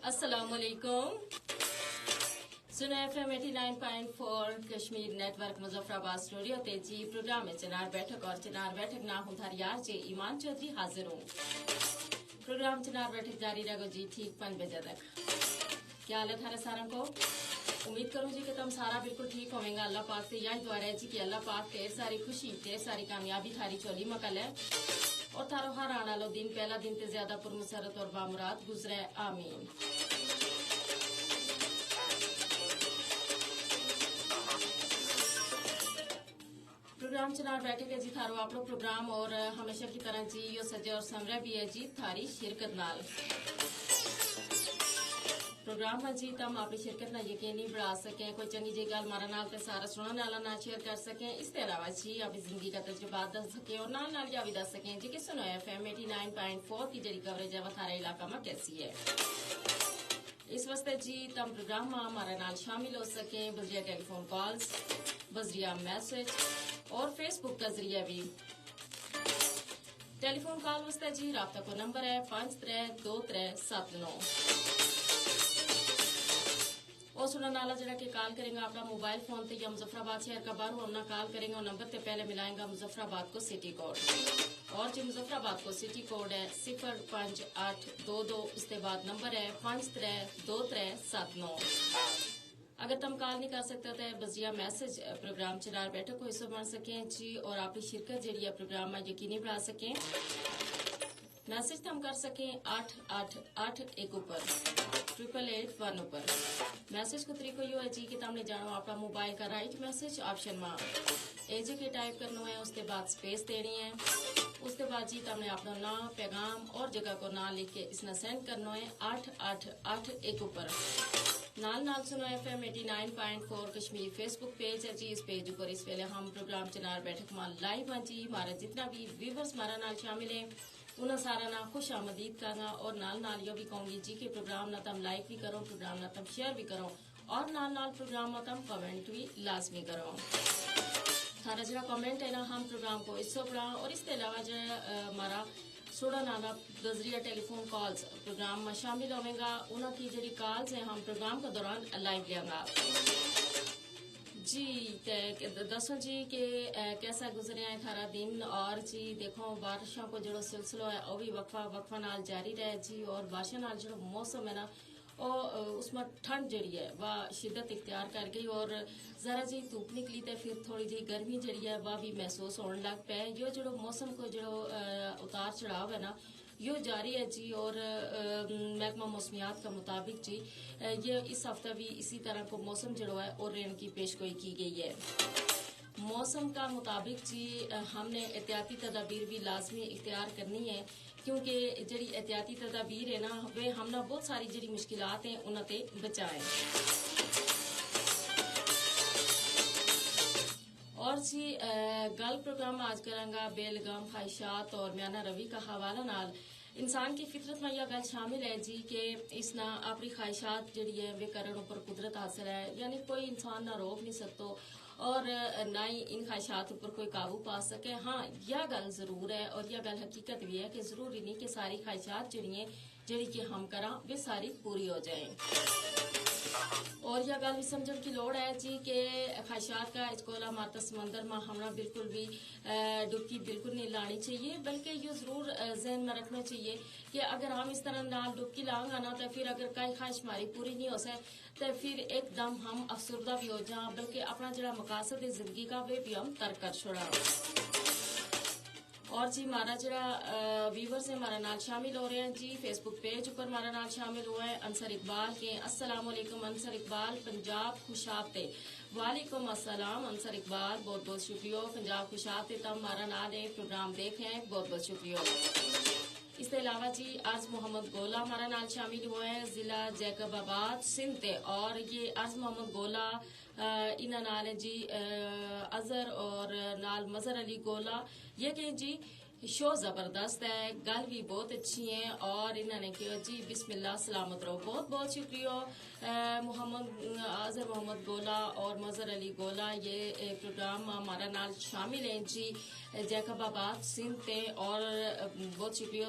अस्सलाम वालेकुम। सुनो FM 89.4 Kashmir network Muzaffarabad studio ते जी प्रोग्राम में चिनार बैठक और चिनार बैठक ना हूं थारियार जे ईमान चौधरी हाजिर हूं। प्रोग्राम चिनार बैठक जारी रहेगा जी ठीक 5 बजे तक। क्या हाल है थारे सारा को? उम्मीद करूं जी कि तुम सारा बिल्कुल ठीक होवेगा। अल्लाह पाक से यही दुआ है जी कि अल्लाह पाक ढेर सारी खुशी ढेर सारी कामयाबी थारी चोली मकल है और थारो हर आने वाला दिन पहला दिन ते ज्यादा पुरमसरत और बामुराद गुजरे। आमीन। प्रोग्राम चिनार बैठे के जी थारो आप लोग प्रोग्राम और हमेशा की तरह जी यो सजे और समरा भी है जी थारी शिरकत नाल प्रोग्राम में जी तम अपनी शिरकत ना यकीनी बढ़ा सकें। कोई चंगी जी गल मारा नाल ते सारा सुनने वाला ना शेयर कर सकें। इस अलावा जी अपनी जिंदगी का तजुर्बा दस सकें और नाल नाल या भी दस सकें जी कि सुनो FM 89.4 की जड़ी कवरेज है वो थारे इलाका में कैसी है। इस वास्ते जी तम प्रोग्राम में हमारे नाल शामिल हो सकें बजरिया टेलीफोन कॉल्स बजरिया मैसेज और फेसबुक का जरिया भी। टेलीफोन कॉल वास्ते जी राब्ता को नंबर है 532379 और सुनने वाला जरा के कॉल करेंगे अपना मोबाइल फोन ते या मुजफ्फराबाद शहर का बाहर होना कॉल करेंगे और नंबर ते पहले मिलाएंगा मुजफ्फराबाद को सिटी कोड और जी मुजफ्फराबाद को सिटी कोड है 05822। इसके बाद नंबर है 532379। अगर तुम कॉल नहीं कर सकते तो बजिया मैसेज प्रोग्राम चिनार बैठक को हिस्सा बन सकें जी और आपकी शिरकत जी प्रोग्राम में यकीनी बढ़ा सकें। मैसेज तुम कर सकें 8881 ऊपर 8881 ऊपर। मैसेज को तरीको यो है जी कि तुमने जानो अपना मोबाइल का राइट मैसेज ऑप्शन में एजे के टाइप करना है। उसके बाद स्पेस देनी है। उसके बाद जी तुमने अपना नाम पैगाम और जगह को नाम लिख के इसने सेंड करना है 8881 ऊपर। नाल नाल सुनो FM 89.4 कश्मीर फेसबुक पेज है जी। इस पेज पर इस वेले हम प्रोग्राम चिनार बैठक में लाइव हैं जी। हमारे जितना भी व्यूवर्स हमारा नाल शामिल है उन्हें सारा ना खुश आमदीद करना और नाल नाल यो भी कहूंगी जी कि प्रोग्राम ना तुम लाइक भी करो प्रोग्राम ना तुम शेयर भी करो और नाल नाल प्रोग्राम में तुम कमेंट भी लाजमी करो। सारा जरा कमेंट है ना हम प्रोग्राम को इससे पढ़ा और इसके अलावा जो हमारा सोडा नाना बजरिया टेलीफोन कॉल्स प्रोग्राम में शामिल होगा। उनकी जड़ी कॉल्स हैं हम प्रोग्राम के दौरान लाइव लेंगा जी। दसो जी के कैसा गुजरे है थारा दिन और जी देखो बारिशों को जो सिलसिलो है वो भी वक्फा नाल जारी रहे जी और बारिश नाल जो मौसम है ना और उसमें ठंड जड़ी है वह शिद्दत इख्तियार कर गई और जरा जी धूप निकली तो फिर थोड़ी जी गर्मी जड़ी है वह भी महसूस होने लग पे। यो जो मौसम को जो उतार चढ़ाव है ना यो जारी है जी और महकमा मौसमियात का मुताबिक जी ये इस हफ्ता भी इसी तरह को मौसम जड़ो है और रेन की पेशगोई की गई है। मौसम का मुताबिक जी हमने एहतियाती तदाबीर भी लाजमी इख्तियार करनी है क्योंकि जड़ी एहतियाती तदाबीर है ना वे हमने बहुत सारी जड़ी मुश्किलात हैं उन्हें बचाएं। और जी गल प्रोग्राम आज करांगा बेलगाम ख्वाहिशात और म्याना रवि का हवाला नाल। इंसान की फितरत में यह गल शामिल है जी कि इसना अपनी ख्वाहिशात जड़ी है वे करने ऊपर कुदरत हासिल है यानी कोई इंसान ना रोक नहीं सकतो और ना ही इन ख्वाहिशात ऊपर कोई काबू पा सके। हाँ यह गल जरूर है और यह गल हकीकत भी है कि जरूरी नहीं कि सारी ख्वाहिशात जड़ी कि हम करा वे सारी पूरी हो जाएं। और यह गल भी समझने की लोड़ है जी के ख्वाहिशात का इजकोला माता समंदर में हमने बिल्कुल भी डुबकी बिल्कुल नहीं लानी चाहिए बल्कि ये जरूर जहन में रखना चाहिए कि अगर हम इस तरह नाल डुबकी लाएंगे ना तो फिर अगर कई ख्वाहिश हमारी पूरी नहीं हो सके तो फिर एकदम हम अफसरदा भी हो जाए बल्कि अपना जरा मकासद है जिंदगी का वे भी हम तर्क कर छोड़ा। और जी हमारा जरा व्यूवर से हमारा नाल शामिल हो रहे हैं जी फेसबुक पेज ऊपर हमारा नाल शामिल हुआ है अंसर इकबाल के। अस्सलाम वालेकुम अंसर इकबाल पंजाब खुशाबते। वालेकुम अस्सलाम अंसर इकबाल बहुत बहुत शुक्रिया पंजाब खुशाबते तब हमारा नाल है प्रोग्राम देख हैं बहुत बहुत शुक्रिया। इसके अलावा जी आज मोहम्मद गोला हमारा नाल शामिल हुए हैं जिला जैकबाबाद सिंध और ये आज मोहम्मद गोला इना नाल है जी अजहर और नाल मजहर अली गोला ये कहें जी शो जबरदस्त है, गल भी बहुत अच्छी है और इन्होंने कहा जी बिस्मिल्लाह सलामत रहो। बहुत बहुत शुक्रिया मोहम्मद आजर मोहम्मद गोला और मजहर अली गोला, ये प्रोग्राम हमारा नाल शामिल है जी जैकबाबाद सिंध ते। और बहुत शुक्रिया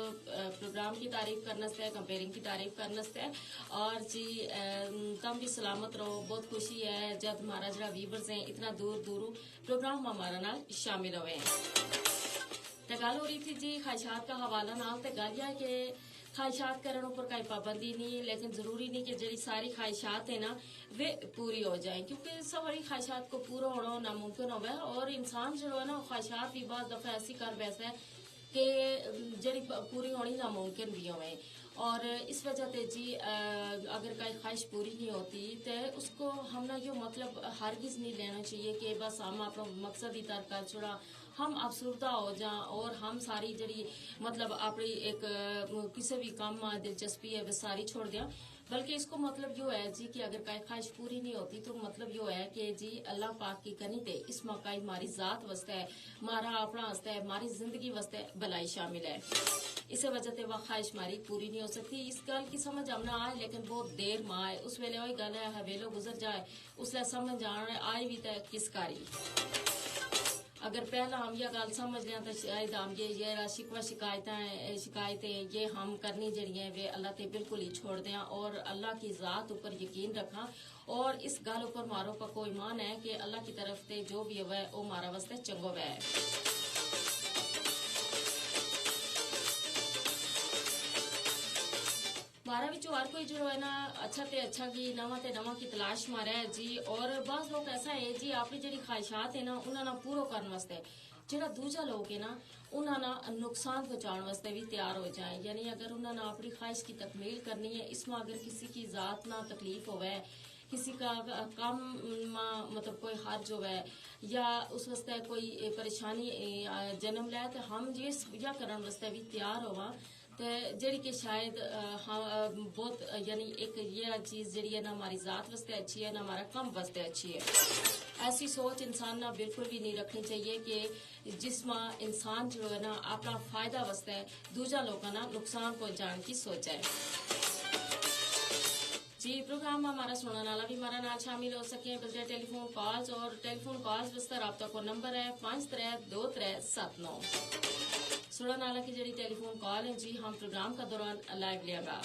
प्रोग्राम की तारीफ करने से, कंपेयरिंग की तारीफ करने से। और जी तम भी सलामत रहो। बहुत खुशी है जब हमारा जरा व्यूवर्स हैं इतना दूर दूर प्रोग्राम हमारा नाल शामिल हुए हैं। तो गल हो रही थी जी ख्वाहिशात का हवाला नाल, तो गल है कि ख्वाहिशात करने ऊपर कोई पाबंदी नहीं, लेकिन जरूरी नहीं कि जी सारी ख्वाहिशात है ना वे पूरी हो जाए, क्योंकि सारी ख्वाहिशात को पूरा होना नामुमकिन होगा। और इंसान जो है ना ख्वाहिशात भी बहुत दफा ऐसी कर बैठता है कि जी पूरी होनी नामुमकिन भी होवे। और इस वजह से जी अगर कोई ख्वाहिश पूरी नहीं होती तो उसको हम ना यो मतलब हरगिज नहीं लेना चाहिए कि बस हम अपना मकसद ही तर्क कर छोड़ा, हम अफसरदा हो जा और हम सारी जड़ी मतलब अपनी एक किसी भी काम में दिलचस्पी है वे सारी छोड़ दिया। बल्कि इसको मतलब यो है जी कि अगर कोई ख्वाहिश पूरी नहीं होती तो मतलब यो है कि जी अल्लाह पाक की कनी थे इस मौका हमारी जात वास्ते है, हमारा अपना वास्ते है, हमारी जिंदगी वास्ते भलाई शामिल है। इस वजह से वह ख्वाहिश हमारी पूरी नहीं हो सकती। इस गल की समझ हमने आए लेकिन बहुत देर में आए, उस वेले वही गल है हवेलो गुजर जाए उसले समझ आए भी तो किस कारी। अगर पहला हम यह गल समझ लें तो शायद हम ये शिकवा शिकायतें ये हम करनी जड़ी है वे अल्लाह ते बिल्कुल ही छोड़ दें और अल्लाह की जात ऊपर यकीन रखा। और इस गल ऊपर मारो पक्को ईमान है कि अल्लाह की तरफ से जो भी है वो मारा वास्ते चंगो है। बारह विचों हर कोई जो है ना अच्छा ते अच्छा की नवा की तलाश में रहा है जी। और बस लोग ऐसा है जी अपनी जी ख्वाहिशात है ना उन्होंने पूरा करने वास्ते जो दूजा लोग है ना उन्होंने नुकसान पहुंचाने वास्ते भी तैयार हो जाए। यानी अगर उन्होंने अपनी ख्वाहिश की तकमील करनी है, इसमें अगर किसी की जात ना तकलीफ होवे, किसी का काम मतलब कोई हर्ज होवे या उस वास्ते कोई परेशानी जन्म ले तो हम जिस या करने वास्ते भी तैयार होवा जड़ी कि शायद बहुत यानी एक ये चीज जड़ी है ना हमारी जात वास्ते अच्छी है ना हमारा कम वास्ते अच्छी है। ऐसी सोच इंसान ना बिल्कुल भी नहीं रखनी चाहिए कि जिसमें इंसान जो है ना अपना फायदा वास्ते दूसरा लोगों ना नुकसान पहुंचाने की सोच है जी। प्रोग्राम हमारा सुनने वाला भी हमारा नाल शामिल हो सके बल्कि टेलीफोन कॉल्स और टेलीफोन कॉल्स वास्ते राब्ता को नंबर है 532379। सुनने वाला की जड़ी टेलीफोन कॉल है जी हम प्रोग्राम का दौरान लाइव लियागा।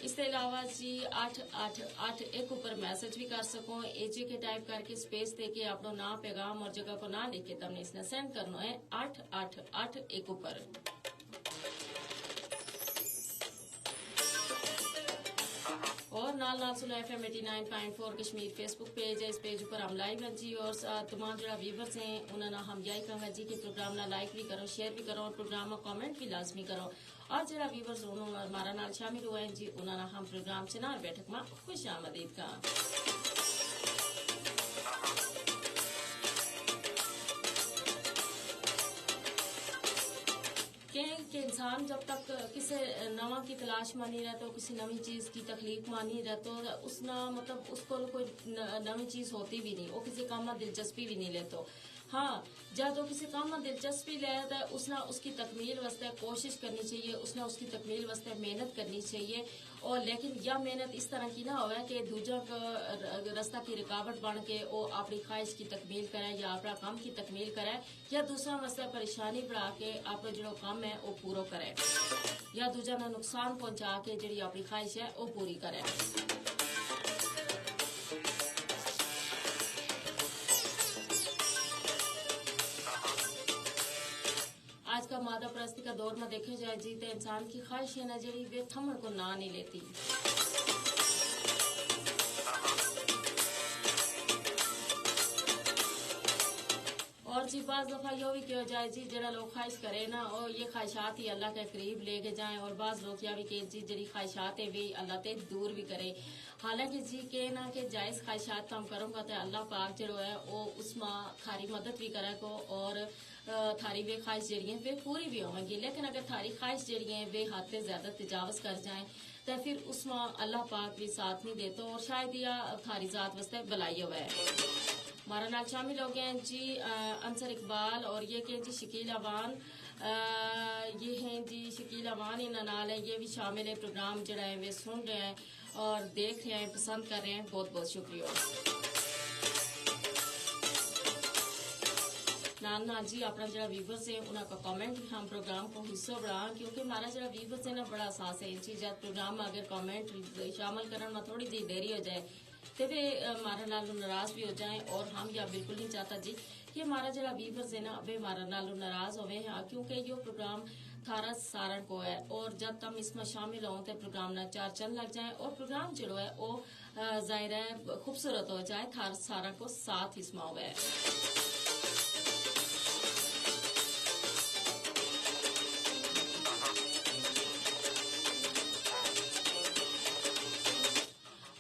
इसके अलावा जी 8881 ऊपर मैसेज भी कर सको, एजे के टाइप करके स्पेस दे के अपना नाम पैगाम और जगह को ना लिख के तमने इसने सेंड करना है 8881 ऊपर। और नाल नाल सुनो FM 89.4 कश्मीर फेसबुक पेज है, इस पेज ऊपर हम लाइव हैं जी। और तमाम जो व्यूवर्स हैं उन्होंने हम यही कहा जी कि प्रोग्राम ना लाइक भी करो, शेयर भी करो और प्रोग्राम में कमेंट भी लाजमी करो। और जो व्यूवर्स उन्होंने हमारा नाल शामिल हुए हैं जी उन्होंने हम प्रोग्राम से नाल बैठक में खुश आमदीद का। कि इंसान जब तक किसी नवा की तलाश में नहीं रहता, किसी नवी चीज की तकलीफ में नहीं रहता, उसना मतलब उसको कोई नवी चीज होती भी नहीं, वो किसी काम में दिलचस्पी भी नहीं लेता। हाँ जब वो किसी काम में दिलचस्पी ले तो उसने उसकी तकमील वास्ते कोशिश करनी चाहिए, उसने उसकी तकमील वास्ते मेहनत करनी चाहिए। और लेकिन यह मेहनत इस तरह की ना हो कि दूजा रास्ता की रुकावट बन के वो अपनी ख्वाहिश की तकमील करे या अपना काम की तकमील करे या दूसरा वास्ते परेशानी बढ़ा के अपना जो काम है वो पूरा करे या दूजा ने नुकसान पहुंचा के जी अपनी ख्वाहिश है वो पूरी करे। आज का मादा परस्ती का दौर में देखे जाए जी तो इंसान की ख्वाहिश है ना जी वे थमन को ना नहीं लेती। और जी बाज दफा यो भी क्यों जाए जी जरा लोग ख्वाहिश करे ना और ये ख्वाहिशात ही अल्लाह के करीब लेके जाएं और बाज लोग या भी के जी जरी ख्वाहिशात है वे अल्लाह ते दूर भी करे। हालांकि जी के ना के जायज ख्वाहिशात कम करूंगा तो अल्लाह पाक जो है वो उसमें थारी मदद भी करे को और थारी वे ख्वाहिश जड़ी है वे पूरी भी होंगी। लेकिन अगर थारी ख्वाहिश जड़ी है वे हद से ज्यादा तजावज कर जाए तो फिर उसमें अल्लाह पाक भी साथ नहीं देता और शायद यह थारी जात वास्ते भलाई हुआ है। हमारा नाल शामिल हो गए हैं जी अंसर इकबाल और ये कि जी शकील अवान یہ ہیں جی شکیل امان ان نال ہے، یہ بھی شامل ہے پروگرام جڑا ہے وہ سن رہے ہیں اور دیکھ رہے ہیں، پسند کر رہے ہیں، بہت بہت شکریہ۔ نال جی اپنا جڑا ویورز ہے انہاں کا کامنٹ بھی ہم پروگرام کو حصہ بڑھا، کیونکہ ہمارا جڑا ویورز ہے نا بڑا اساس ہے چیز، جب پروگرام میں اگر کامنٹ شامل کرنے میں تھوڑی جی دیری ہو جائے تو وہ ہمارے نال ناراض بھی ہو جائیں، اور ہم یا بالکل نہیں چاہتا جی کہ ہمارا جڑا ویورز ہے نا وہ ہمارے نال ناراض ہوئے ہیں، کیونکہ یہ پروگرام تھارا سارن کو ہے، اور جب تم اس میں شامل ہوں تو پروگرام نہ چار چند لگ جائیں اور پروگرام جڑو ہے وہ ظاہر ہے خوبصورت ہو جائے، تھارا سارن کو ساتھ اس میں ہوئے۔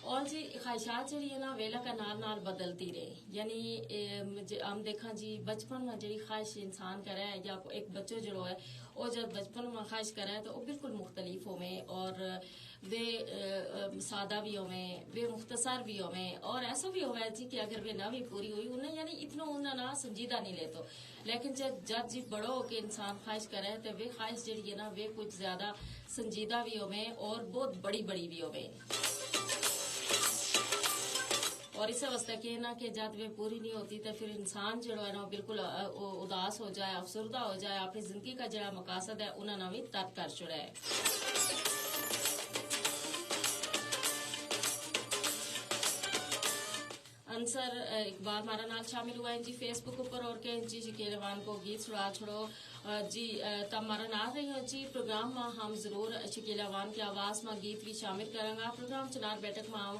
اور جی خواہشات جڑی ہے نا ویلا کا نال نال بدلتی رہے، یعنی ہم دیکھا جی بچپن میں جڑی خواہش انسان کرے یا ایک بچہ جڑو ہے وہ جب بچپن میں خواہش کرے تو وہ بالکل مختلف ہوئے، اور وہ سادہ بھی ہوئے، وہ مختصر بھی ہوئے، اور ایسا بھی ہوا ہے جی کہ اگر وہ نہ بھی پوری ہوئی انہیں یعنی اتنا انہیں نہ سنجیدہ نہیں لیتے، لیکن جب جی بڑو ہو کے انسان خواہش کرے تو وہ خواہش جڑی ہے نا وہ کچھ زیادہ سنجیدہ بھی ہوئے اور بہت بڑی بڑی بھی ہوئے، اور اس واسطے کہنا کہ جب وہ پوری نہیں ہوتی تو پھر انسان جڑا ہے نا بالکل اداس ہو جائے، افسردہ ہو جائے، اپنی زندگی کا جڑا مقاصد ہے انہوں نے بھی ترک کر چھڑا ہے۔ انصر اقبال ہمارا نال شامل ہوا ہے جی فیس بک اوپر، اور کہ جی شکیل امان کو گیت سنا چھوڑو جی تب ہمارا نال رہی ہو جی پروگرام میں ہم ضرور شکیل امان کی آواز میں گیت بھی شامل کریں گا، پروگرام چنار بیٹھک میں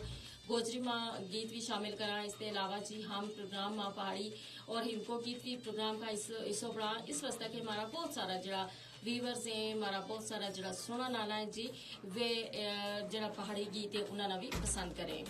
گوجری ماں گیت بھی شامل کرا، اس کے علاوہ جی ہم پروگرام ماں پہاڑی اور ہمکو گیت بھی پروگرام کا حصہ بڑھا، اس واسطے کہ ہمارا بہت سارا جڑا ویورز ہیں، ہمارا بہت سارا جڑا سنن والا ہے جی وہ جڑا پہاڑی گیت ہے انہوں نے بھی پسند کریں۔